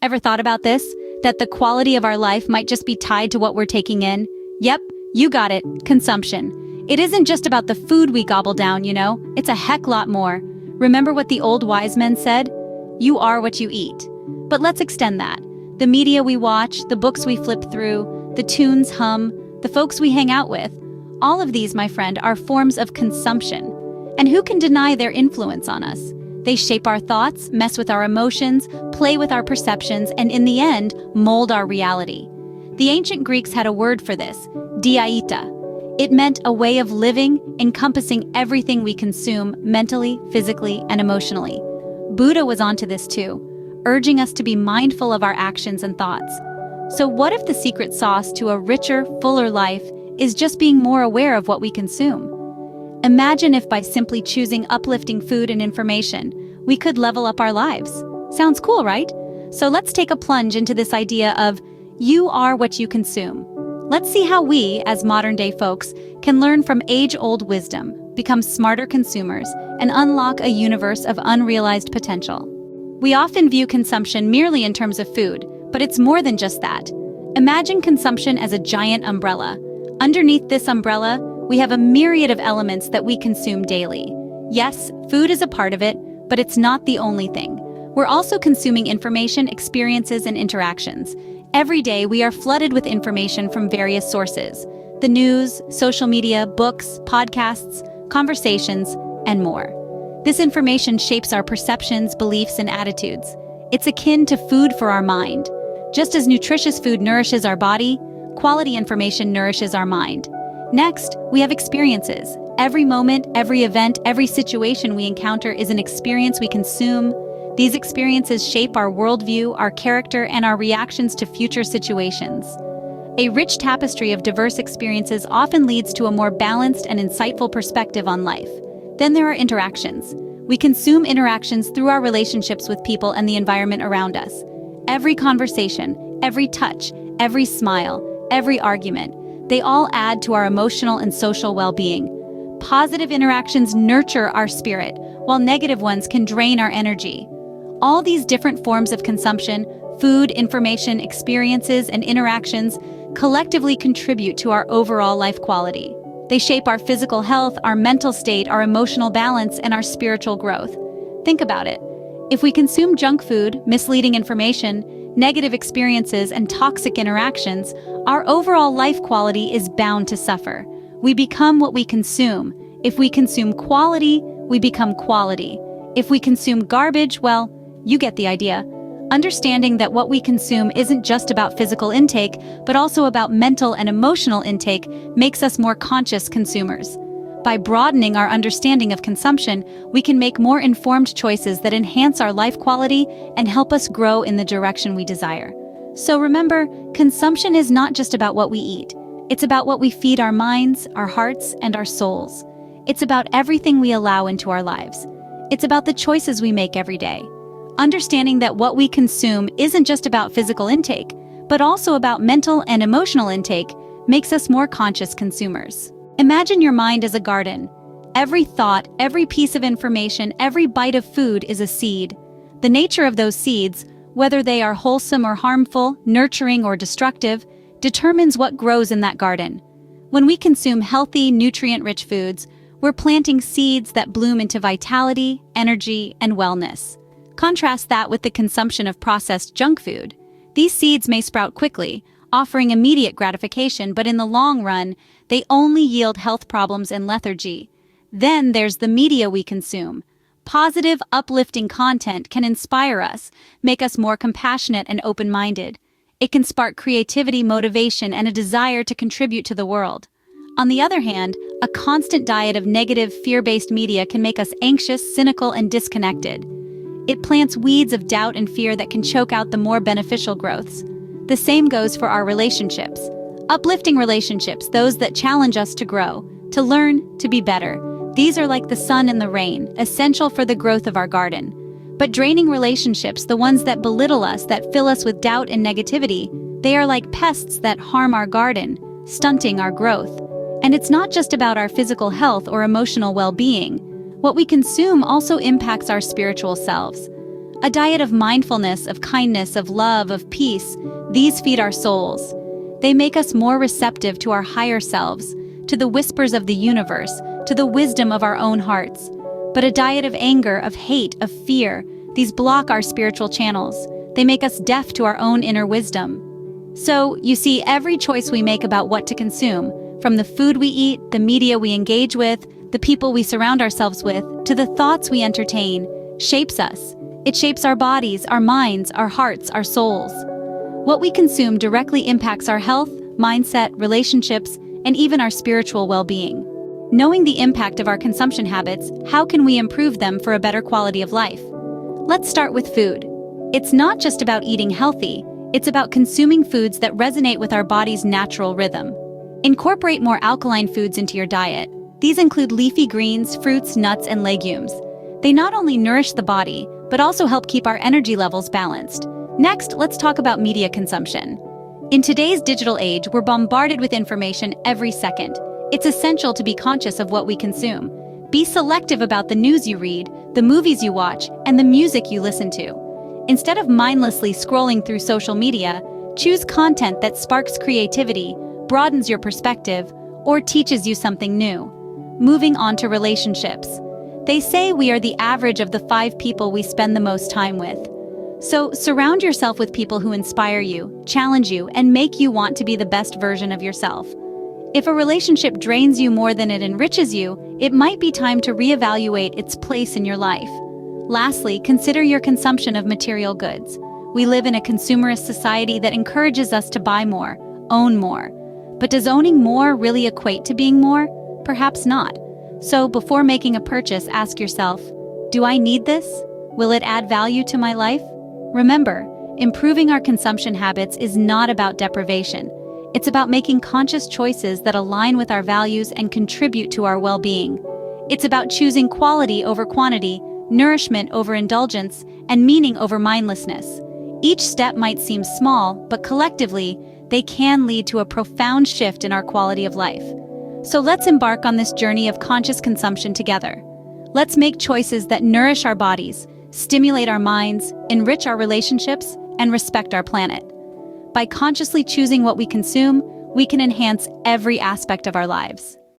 Ever thought about this? That the quality of our life might just be tied to what we're taking in? Yep, you got it, consumption. It isn't just about the food we gobble down, it's a heck lot more. Remember what the old wise men said? You are what you eat. But let's extend that. The media we watch, the books we flip through, the tunes hum, the folks we hang out with, all of these, my friend, are forms of consumption. And who can deny their influence on us? They shape our thoughts, mess with our emotions, play with our perceptions, and in the end, mold our reality. The ancient Greeks had a word for this, diaita. It meant a way of living, encompassing everything we consume mentally, physically, and emotionally. Buddha was onto this too, urging us to be mindful of our actions and thoughts. So what if the secret sauce to a richer, fuller life is just being more aware of what we consume? Imagine if by simply choosing uplifting food and information, we could level up our lives. Sounds cool, right? So let's take a plunge into this idea of you are what you consume. Let's see how we, as modern-day folks, can learn from age-old wisdom, become smarter consumers, and unlock a universe of unrealized potential. We often view consumption merely in terms of food, but it's more than just that. Imagine consumption as a giant umbrella. Underneath this umbrella, we have a myriad of elements that we consume daily. Yes, food is a part of it, but it's not the only thing. We're also consuming information, experiences, and interactions. Every day, we are flooded with information from various sources: the news, social media, books, podcasts, conversations, and more. This information shapes our perceptions, beliefs, and attitudes. It's akin to food for our mind. Just as nutritious food nourishes our body, quality information nourishes our mind. Next, we have experiences. Every moment, every event, every situation we encounter is an experience we consume. These experiences shape our worldview, our character, and our reactions to future situations. A rich tapestry of diverse experiences often leads to a more balanced and insightful perspective on life. Then there are interactions. We consume interactions through our relationships with people and the environment around us. Every conversation, every touch, every smile, every argument, they all add to our emotional and social well-being. Positive interactions nurture our spirit, while negative ones can drain our energy. All these different forms of consumption, food, information, experiences, and interactions, collectively contribute to our overall life quality. They shape our physical health, our mental state, our emotional balance, and our spiritual growth. Think about it. If we consume junk food, misleading information, negative experiences, and toxic interactions, our overall life quality is bound to suffer. We become what we consume. If we consume quality, we become quality. If we consume garbage, well, you get the idea. Understanding that what we consume isn't just about physical intake, but also about mental and emotional intake makes us more conscious consumers. By broadening our understanding of consumption, we can make more informed choices that enhance our life quality and help us grow in the direction we desire. So remember, consumption is not just about what we eat. It's about what we feed our minds, our hearts, and our souls. It's about everything we allow into our lives. It's about the choices we make every day. Understanding that what we consume isn't just about physical intake, but also about mental and emotional intake makes us more conscious consumers. Imagine your mind as a garden. Every thought, every piece of information, every bite of food is a seed. The nature of those seeds, whether they are wholesome or harmful, nurturing or destructive, determines what grows in that garden. When we consume healthy, nutrient-rich foods, we're planting seeds that bloom into vitality, energy, and wellness. Contrast that with the consumption of processed junk food. These seeds may sprout quickly, offering immediate gratification, but in the long run, they only yield health problems and lethargy. Then there's the media we consume. Positive, uplifting content can inspire us, make us more compassionate and open-minded. It can spark creativity, motivation, and a desire to contribute to the world. On the other hand, a constant diet of negative, fear-based media can make us anxious, cynical, and disconnected. It plants weeds of doubt and fear that can choke out the more beneficial growths. The same goes for our relationships. Uplifting relationships, those that challenge us to grow, to learn, to be better. These are like the sun and the rain, essential for the growth of our garden. But draining relationships, the ones that belittle us, that fill us with doubt and negativity, they are like pests that harm our garden, stunting our growth. And it's not just about our physical health or emotional well-being. What we consume also impacts our spiritual selves. A diet of mindfulness, of kindness, of love, of peace. These feed our souls. They make us more receptive to our higher selves, to the whispers of the universe, to the wisdom of our own hearts. But a diet of anger, of hate, of fear, these block our spiritual channels. They make us deaf to our own inner wisdom. So, you see, every choice we make about what to consume, from the food we eat, the media we engage with, the people we surround ourselves with, to the thoughts we entertain, shapes us. It shapes our bodies, our minds, our hearts, our souls. What we consume directly impacts our health, mindset, relationships, and even our spiritual well-being. Knowing the impact of our consumption habits, how can we improve them for a better quality of life? Let's start with food. It's not just about eating healthy, it's about consuming foods that resonate with our body's natural rhythm. Incorporate more alkaline foods into your diet. These include leafy greens, fruits, nuts, and legumes. They not only nourish the body, but also help keep our energy levels balanced. Next, let's talk about media consumption. In today's digital age, we're bombarded with information every second. It's essential to be conscious of what we consume. Be selective about the news you read, the movies you watch, and the music you listen to. Instead of mindlessly scrolling through social media, choose content that sparks creativity, broadens your perspective, or teaches you something new. Moving on to relationships. They say we are the average of the 5 people we spend the most time with. So surround yourself with people who inspire you, challenge you, and make you want to be the best version of yourself. If a relationship drains you more than it enriches you, it might be time to reevaluate its place in your life. Lastly, consider your consumption of material goods. We live in a consumerist society that encourages us to buy more, own more. But does owning more really equate to being more? Perhaps not. So before making a purchase, ask yourself, do I need this? Will it add value to my life? Remember, improving our consumption habits is not about deprivation. It's about making conscious choices that align with our values and contribute to our well-being. It's about choosing quality over quantity, nourishment over indulgence, and meaning over mindlessness. Each step might seem small, but collectively, they can lead to a profound shift in our quality of life. So let's embark on this journey of conscious consumption together. Let's make choices that nourish our bodies, stimulate our minds, enrich our relationships, and respect our planet. By consciously choosing what we consume, we can enhance every aspect of our lives.